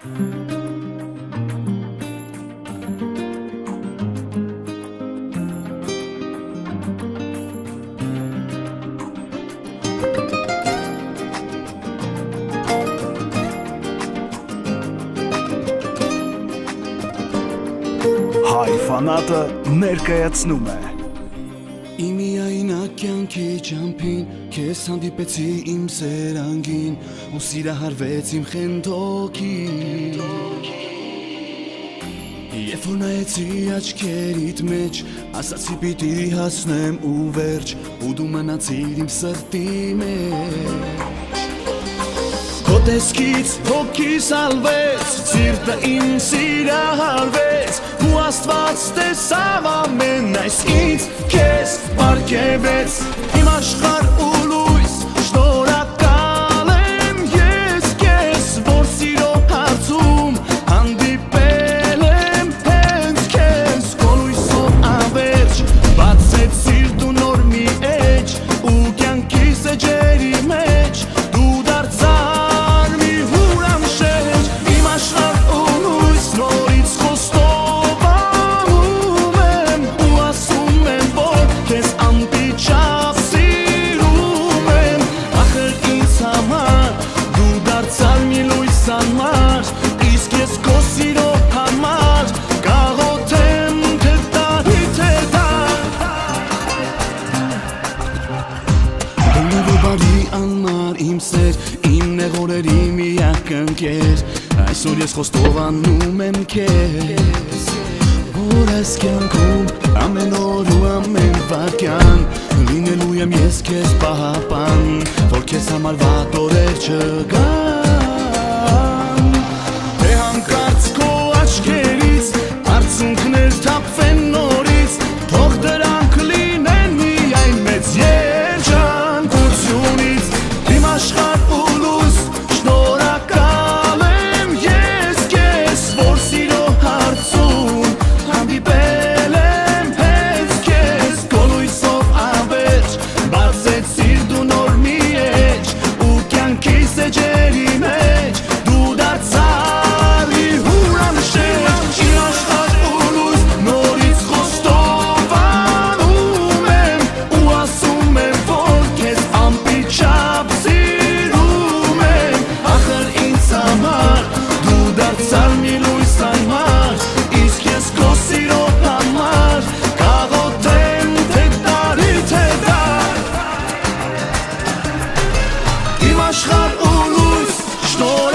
Հայ ֆանատը ներկայացնում է Իմիայնակ կյանքի ճամփին Քեզ հանդիպեցի իմ սերանգին Ու սիրահարվեց իմ խենթոքին Երբ որ նայեցի աչքերիդ մեջ Ասացի պիտի հասնեմ ու վերջ Ու դու մնացիր իմ սրտի մեջ Քո տեսքից հոգիս ալվեց Սիրտը իմ սիրահարվեց Ու Աստված տեսավ ամեն այս ինձ Քեզ պարգևեց Իմ աշխարհ ու լույս Շնորհակալ եմ ես քեզ Որ սիրո հարցում հանդիպել եմ հենց քեզ Քո լույսով ավերջ բացեցիր դու նոր մի էջ Ու կյանքիս էջերի մեջ դու դարձար մի հուրանշեջ Իմ աշխարհ ու լույս նորից խոստովանում եմ Ու ասում եմ որ քեզ անպիճապ սիրում եմ Ախր ինձ համար դու դարձար մի լույս անմար Իսկ ես քո սիրո համար կաղոթեմ թե տարի թե դար Բոլոր բարի անմար իմ սեր Իմ նեղորերի միակ ընկեր Այսօր ես խոստովանում եմ քեզ Որ այս կյանքում ամեն օր ու ամեն վայրկյան Լինելու եմ ես քեզ պահապան Որ քեզ համար վատ օրեր չգան Թե հանկարծ քո աչքերից Արցունքներ թափվեն նորից Թող դրանք լինեն միայն մեծ երջանկությունից Իմ աշխարհ ու լույս Շնորհակալ եմ ես քեզ Որ սիրո հարցում հանդիպել եմ հենց քեզ Քո լույսով ավերջ բացեցիր դու նոր մի էջ Ու կյանքիս էջերի մեջ դու դարձար մի հուրանշեջ Իմ աշխարհ ու լույս նորից խոստովանում եմ Ու ասում եմ որ քեզ անպիճապ սիրում եմ Ախր ինձ համար դու դարձար մի լույս անմար Իսկ ես քո սիրո համար կաղոթեմ թե տարի թե դար Իմ աշխարհ ու լույս շնորհակալ